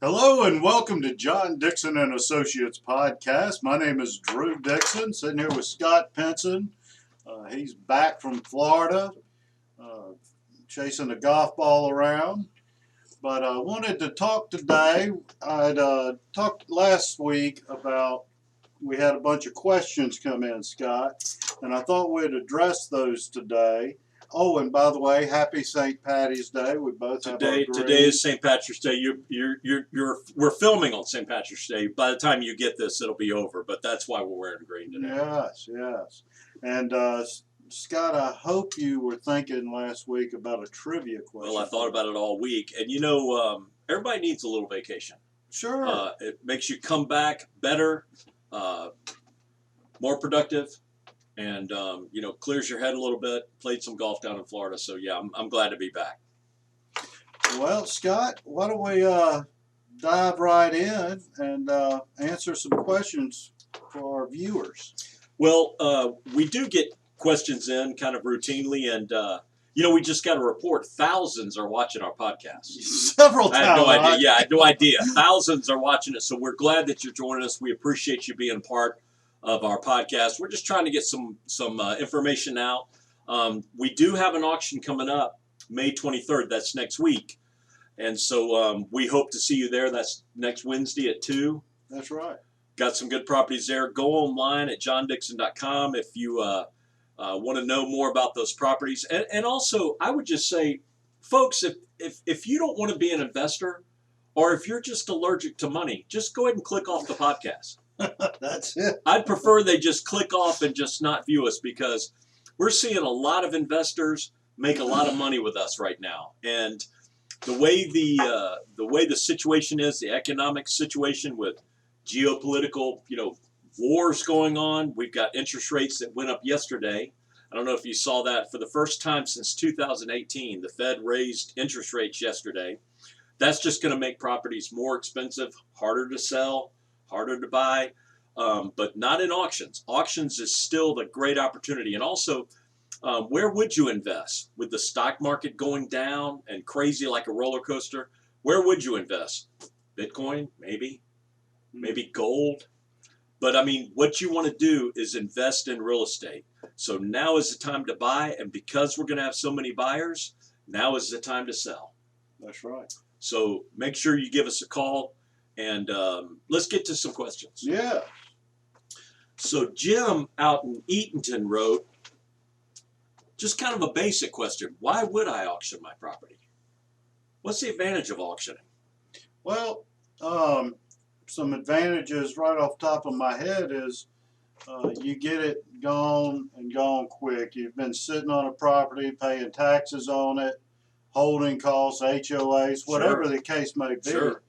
Hello and welcome to John Dixon and Associates podcast. My name is Drew Dixon, sitting here with Scott Penson. He's back from Florida, uh, chasing a golf ball around. But I wanted to talk today. I'd talked last week about we had a bunch of questions come in, Scott, and I thought we'd address those today. Oh, and by the way, happy St. Patty's Day. We both have our Today is St. Patrick's Day. We're filming on St. Patrick's Day. By the time you get this, it'll be over. But that's why we're wearing green today. Yes. And Scott, I hope you were thinking last week about a trivia question. Well, I thought about it all week, and everybody needs a little vacation. Sure. It makes you come back better, more productive, and clears your head a little bit. Played some golf down in Florida, so yeah, I'm glad to be back. Well, Scott, why don't we dive right in and answer some questions for our viewers? Well, we do get questions in kind of routinely, and we just got a report. Thousands are watching our podcast. Several times. I had no idea. Yeah, I had no idea. Thousands are watching it, so we're glad that you're joining us. We appreciate you being part of our podcast. We're just trying to get some information out. We do have an auction coming up May 23rd. That's next week. And so we hope to see you there. That's next Wednesday at 2. That's right. Got some good properties there. Go online at johndixon.com if you want to know more about those properties. And also, I would just say, folks, if you don't want to be an investor, or if you're just allergic to money, just go ahead and click off the podcast. That's it. I'd prefer they just click off and just not view us, because we're seeing a lot of investors make a lot of money with us right now. And the way the situation is, the economic situation with geopolitical, wars going on. We've got interest rates that went up yesterday. I don't know if you saw that. For the first time since 2018, the Fed raised interest rates yesterday. That's just going to make properties more expensive, harder to sell, harder to buy, but not in auctions. Auctions is still the great opportunity. And also, where would you invest? With the stock market going down and crazy like a roller coaster, where would you invest? Bitcoin, maybe gold. But I mean, what you want to do is invest in real estate. So now is the time to buy. And because we're going to have so many buyers, now is the time to sell. That's right. So make sure you give us a call, and let's get to some questions. Yeah. So Jim out in Eatonton wrote, just kind of a basic question. Why would I auction my property? What's the advantage of auctioning? Well, some advantages right off the top of my head is you get it gone and gone quick. You've been sitting on a property, paying taxes on it, holding costs, HOAs, whatever the case may be. Sure.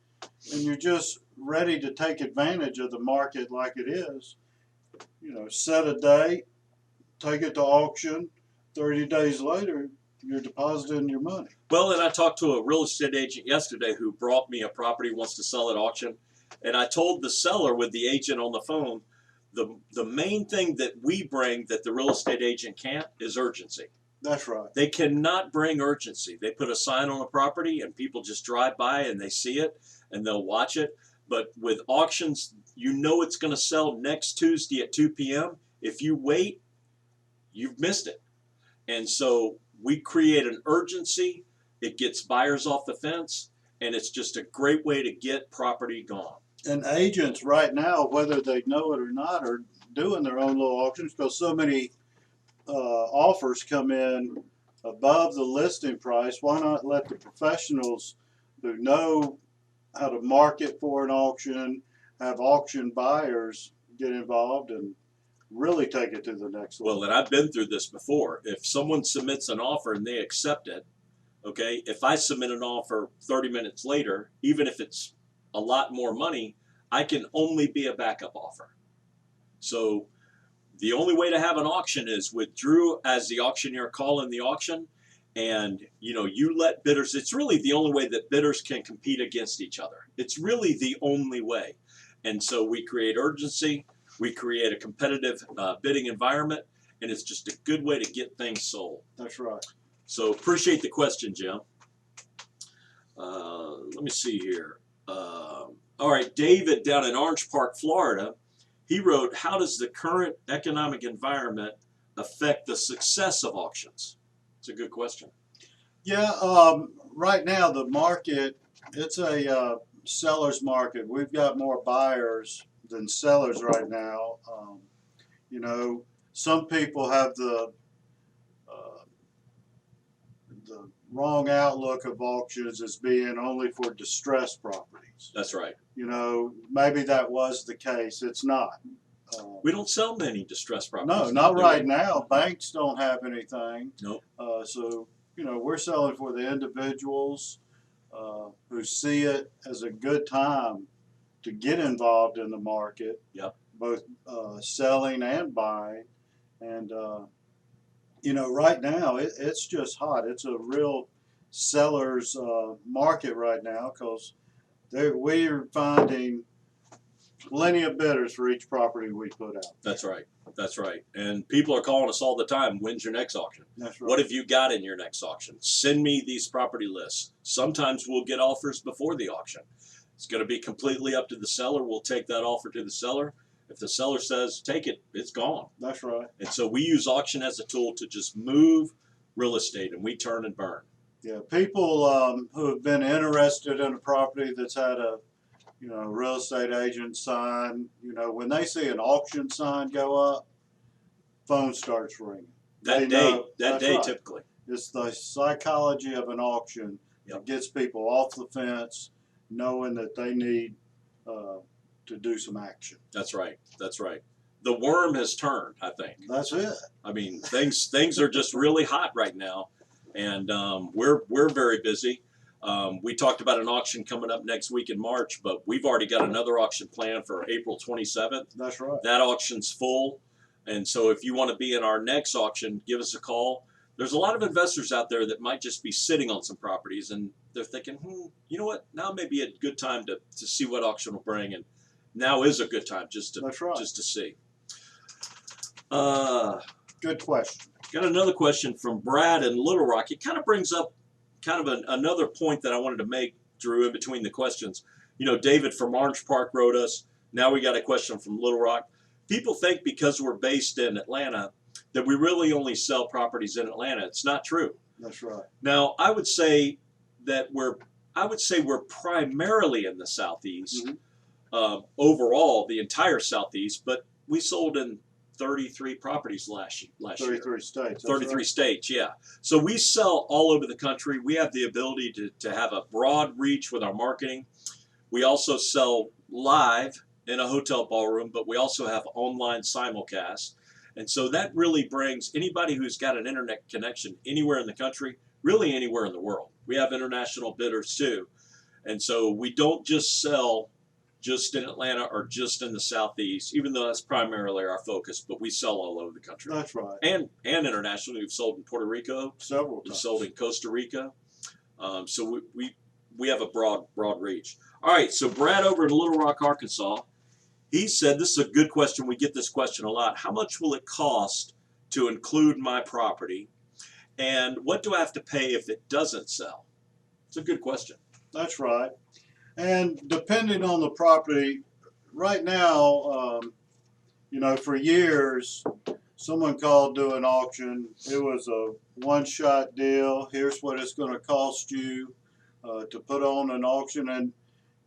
And you're just ready to take advantage of the market like it is. Set a date, take it to auction. 30 days later, you're depositing your money. Well, and I talked to a real estate agent yesterday who brought me a property, wants to sell at auction. And I told the seller with the agent on the phone, the main thing that we bring that the real estate agent can't is urgency. That's right. They cannot bring urgency. They put a sign on a property and people just drive by and they see it and they'll watch it. But with auctions, it's going to sell next Tuesday at 2 p.m. If you wait, you've missed it. And so we create an urgency. It gets buyers off the fence, and it's just a great way to get property gone. And agents right now, whether they know it or not, are doing their own little auctions because so many offers come in above the listing price. Why not let the professionals who know how to market for an auction, have auction buyers get involved and really take it to the next level? Well, and I've been through this before. If someone submits an offer and they accept it, okay, if I submit an offer 30 minutes later, even if it's a lot more money, I can only be a backup offer. So the only way to have an auction is with Drew as the auctioneer calling the auction, and you let bidders. It's really the only way that bidders can compete against each other. It's really the only way. And so we create urgency, we create a competitive bidding environment, and it's just a good way to get things sold. That's right. So appreciate the question, Jim. Let me see here. All right, David down in Orange Park, Florida, he wrote, "How does the current economic environment affect the success of auctions?" It's a good question. Yeah, right now the market, it's a seller's market. We've got more buyers than sellers right now. You know, some people have uh, the wrong outlook of auctions as being only for distressed properties. That's right. You know, maybe that was the case. It's not. We don't sell many distressed properties. No, not right now. Banks don't have anything. Nope. So, you know, we're selling for the individuals who see it as a good time to get involved in the market. Yep. Both selling and buying. And, you know, right now it's just hot. It's a real seller's market right now because we're finding plenty of bidders for each property we put out. That's right. That's right. And people are calling us all the time, when's your next auction? That's right. What have you got in your next auction? Send me these property lists. Sometimes we'll get offers before the auction. It's going to be completely up to the seller. We'll take that offer to the seller. If the seller says, take it, it's gone. That's right. And so we use auction as a tool to just move real estate, and we turn and burn. Yeah, people who have been interested in a property that's had a, you know, real estate agent sign, you know, when they see an auction sign go up, phone starts ringing. That day right. typically. It's the psychology of an auction that gets people off the fence, knowing that they need to do some action. That's right. That's right. The worm has turned, I think. That's it. I mean, things are just really hot right now, and we're very busy. We talked about an auction coming up next week in March, but we've already got another auction planned for April 27th. That's right. That auction's full, and so if you want to be in our next auction, give us a call. There's a lot of investors out there that might just be sitting on some properties, and they're thinking, you know what? Now may be a good time to see what auction will bring, and now is a good time just to see. Good question. Got another question from Brad in Little Rock. It kind of brings up kind of another point that I wanted to make, Drew, in between the questions. You know, David from Orange Park wrote us. Now we got a question from Little Rock. People think because we're based in Atlanta that we really only sell properties in Atlanta. It's not true. That's right. Now, I would say we're primarily in the Southeast, overall, the entire Southeast, but we sold in 33 properties last year. 33 states. 33 states, yeah. So we sell all over the country. We have the ability to have a broad reach with our marketing. We also sell live in a hotel ballroom, but we also have online simulcast. And so that really brings anybody who's got an internet connection anywhere in the country, really anywhere in the world. We have international bidders too. And so we don't just sell just in Atlanta or just in the Southeast, even though that's primarily our focus, but we sell all over the country. That's right. And internationally, we've sold in Puerto Rico. Several times. We've sold in Costa Rica. So we have a broad reach. All right, so Brad over in Little Rock, Arkansas, he said, this is a good question. We get this question a lot. How much will it cost to include my property? And what do I have to pay if it doesn't sell? It's a good question. That's right. And depending on the property, right now, you know, for years, someone called to an auction. It was a one-shot deal. Here's what it's going to cost you to put on an auction. And,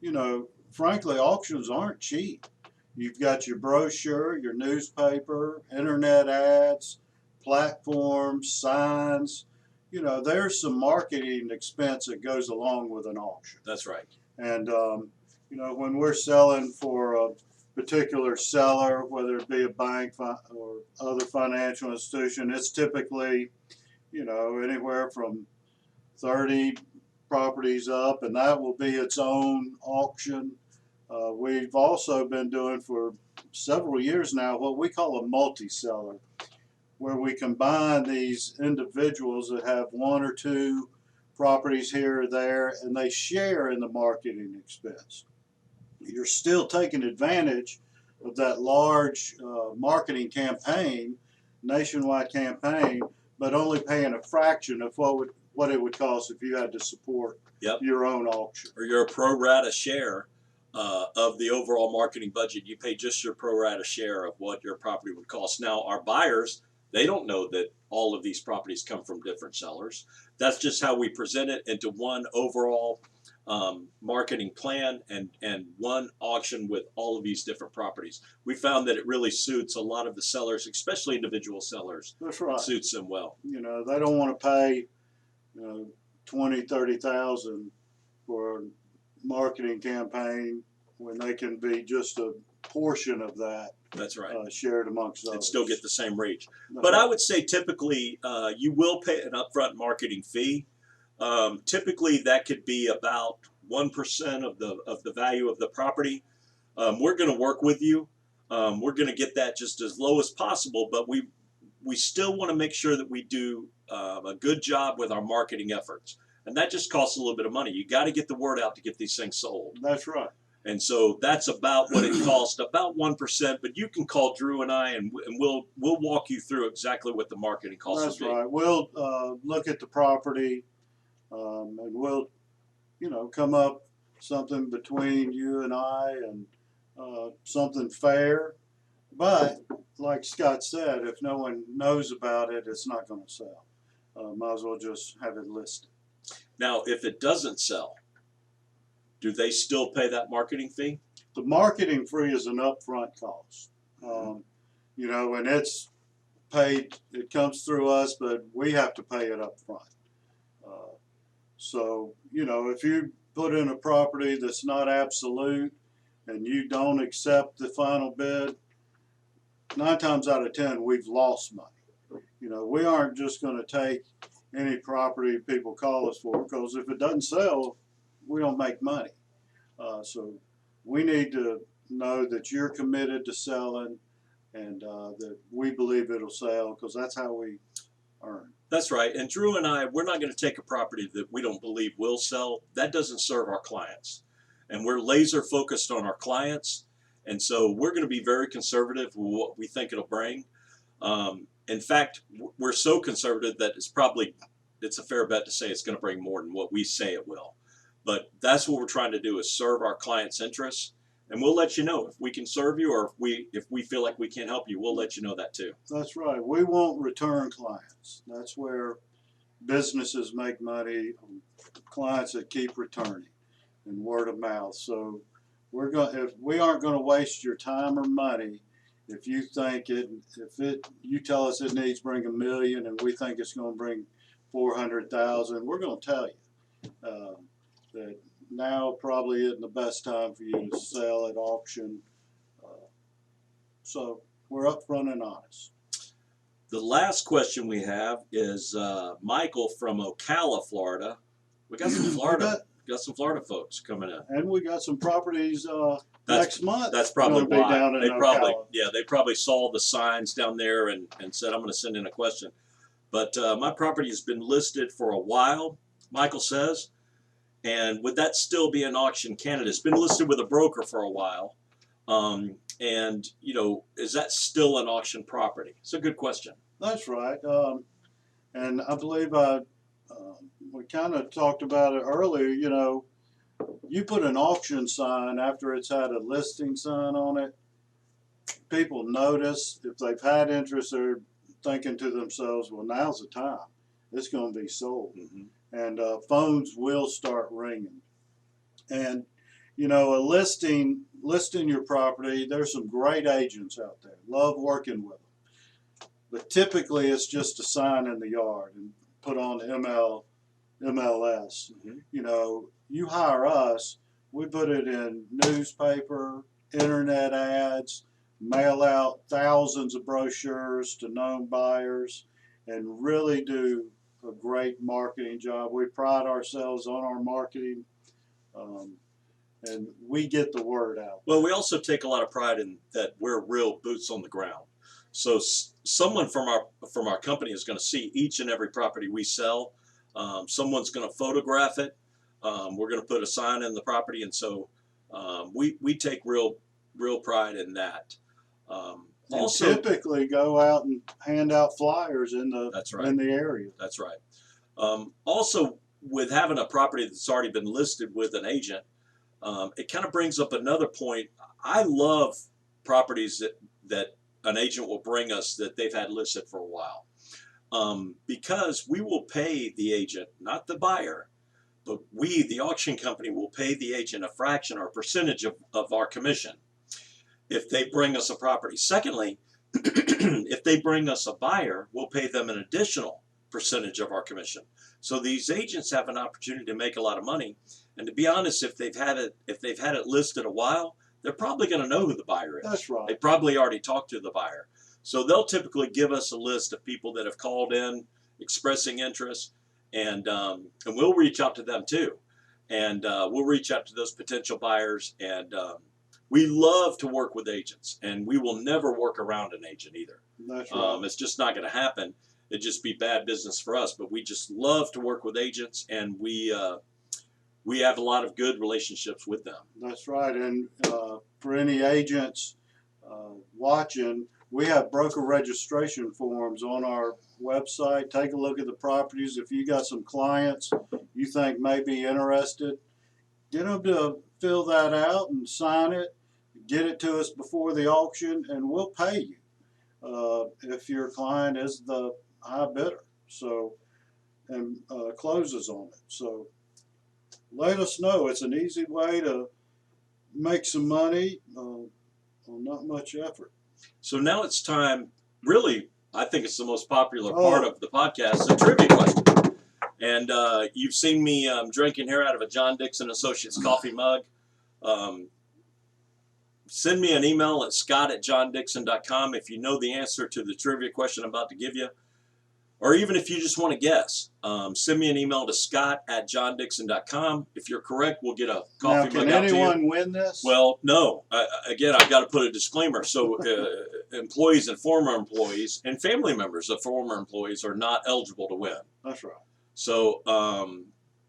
you know, frankly, auctions aren't cheap. You've got your brochure, your newspaper, internet ads, platforms, signs. You know, there's some marketing expense that goes along with an auction. That's right. And, you know, when we're selling for a particular seller, whether it be a bank or other financial institution, it's typically, you know, anywhere from 30 properties up, and that will be its own auction. We've also been doing for several years now what we call a multi-seller, where we combine these individuals that have one or two properties here or there, and they share in the marketing expense. You're still taking advantage of that large marketing campaign, nationwide campaign, but only paying a fraction of what what it would cost if you had to support your own auction. Or your pro rata share of the overall marketing budget. You pay just your pro rata share of what your property would cost. Now, our buyers, they don't know that all of these properties come from different sellers. That's just how we present it into one overall marketing plan and one auction with all of these different properties. We found that it really suits a lot of the sellers, especially individual sellers. That's right. It suits them well. You know, they don't want to pay, you know, 20, 30,000 for a marketing campaign when they can be just a portion of that. That's right. Shared amongst others. And still get the same reach. But I would say typically you will pay an upfront marketing fee. Typically that could be about 1% of the value of the property. We're going to work with you. We're going to get that just as low as possible, but we still want to make sure that we do a good job with our marketing efforts. And that just costs a little bit of money. You got to get the word out to get these things sold. That's right. And so that's about what it costs, about 1%. But you can call Drew and I, and we'll walk you through exactly what the marketing costs. That's will be. right. We'll look at the property, and we'll, you know, come up something between you and I, and something fair. But like Scott said, if no one knows about it, it's not going to sell. Might as well just have it listed. Now, if it doesn't sell, do they still pay that marketing fee? The marketing fee is an upfront cost. You know, and it's paid, it comes through us, but we have to pay it up front. So, you know, if you put in a property that's not absolute and you don't accept the final bid, 9 times out of 10, we've lost money. You know, we aren't just going to take any property people call us for, because if it doesn't sell, we don't make money. So we need to know that you're committed to selling, and that we believe it'll sell, because that's how we earn. That's right. And Drew and I, we're not going to take a property that we don't believe will sell. That doesn't serve our clients. And we're laser focused on our clients. And so we're going to be very conservative with what we think it'll bring. In fact, we're so conservative that it's a fair bet to say it's going to bring more than what we say it will. But that's what we're trying to do, is serve our clients' interests. And we'll let you know if we can serve you, or if we feel like we can't help you, we'll let you know that too. That's right. We won't return clients. That's where businesses make money, clients that keep returning, and word of mouth. So if we aren't going to waste your time or money, if you think you tell us it needs to bring $1 million and we think it's going to bring 400,000, we're going to tell you that now probably isn't the best time for you to sell at auction. So we're upfront and honest. The last question we have is Michael from Ocala, Florida. We got some Florida folks coming in, and we got some properties next month. That's probably why down in Ocala. They probably saw the signs down there and said, I'm going to send in a question. But my property has been listed for a while, Michael says. And would that still be an auction candidate? It's been listed with a broker for a while. And, you know, is that still an auction property? It's a good question. That's right. And I believe we kind of talked about it earlier. You know, you put an auction sign after it's had a listing sign on it, people notice. If they've had interest, they're thinking to themselves, well, now's the time. It's going to be sold. Mm-hmm. And phones will start ringing. And, you know, listing your property, there's some great agents out there. Love working with them. But typically it's just a sign in the yard and put on MLS. Mm-hmm. You know, you hire us, we put it in newspaper, internet ads, mail out thousands of brochures to known buyers, and really do a great marketing job. We pride ourselves on our marketing, and we get the word out. Well, we also take a lot of pride in that we're real boots on the ground. So someone from our company is going to see each and every property we sell. Someone's going to photograph it. We're going to put a sign in the property, and so we take real pride in that. Also, typically go out and hand out flyers in the area. That's right. Also, with having a property that's already been listed with an agent, it kind of brings up another point. I love properties that an agent will bring us that they've had listed for a while, because we will pay the agent, not the buyer, but we, the auction company, will pay the agent a fraction or a percentage of our commission if they bring us a property. Secondly, if they bring us a buyer, we'll pay them an additional percentage of our commission. So these agents have an opportunity to make a lot of money. And to be honest, if they've had it listed a while, they're probably going to know who the buyer is. That's right. They probably already talked to the buyer. So they'll typically give us a list of people that have called in expressing interest, and we'll reach out to them too. And we'll reach out to those potential buyers. And we love to work with agents, and we will never work around an agent either. That's right. It's just not going to happen. It'd just be bad business for us. But we just love to work with agents, and we have a lot of good relationships with them. That's right. And for any agents watching, we have broker registration forms on our website. Take a look at the properties. If you got some clients you think may be interested, get them to fill that out and sign it. Get it to us before the auction, and we'll pay you if your client is the high bidder. So, and closes on it. So, let us know. It's an easy way to make some money on not much effort. So now it's time. Really, I think it's the most popular part of the podcast, the trivia question. And you've seen me drinking here out of a John Dixon Associates coffee mug. Send me an email at scott@johndixon.com if you know the answer to the trivia question I'm about to give you. Or even if you just want to guess, send me an email to scott@johndixon.com. If you're correct, we'll get a coffee mug out to you. Can anyone win this? Well, no. Again, I've got to put a disclaimer. So employees and former employees and family members of former employees are not eligible to win. That's right. So,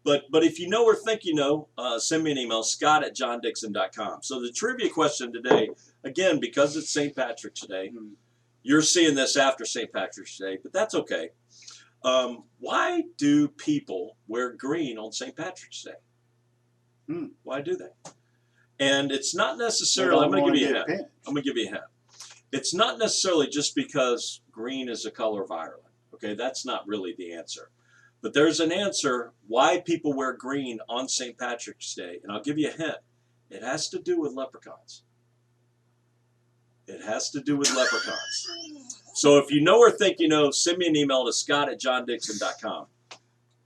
but if you know or think you know, send me an email, scott@johndixon.com. So the trivia question today, again, because it's St. Patrick's Day, you're seeing this after St. Patrick's Day, but that's okay. Why do people wear green on St. Patrick's Day? Why do they? And it's not necessarily, I'm going to give you a hint. I'm going to give you a hint. It's not necessarily just because green is the color of Ireland. Okay, that's not really the answer. But there's an answer why people wear green on St. Patrick's Day, and I'll give you a hint. It has to do with leprechauns. It has to do with leprechauns. So if you know or think you know, send me an email to scott@johndixon.com.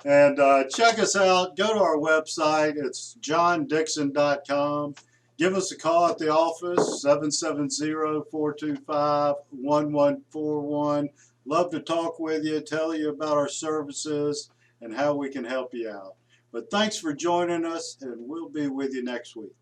And check us out. Go to our website. It's johndixon.com. Give us a call at the office, 770-425-1141. Love to talk with you, tell you about our services and how we can help you out. But thanks for joining us, and we'll be with you next week.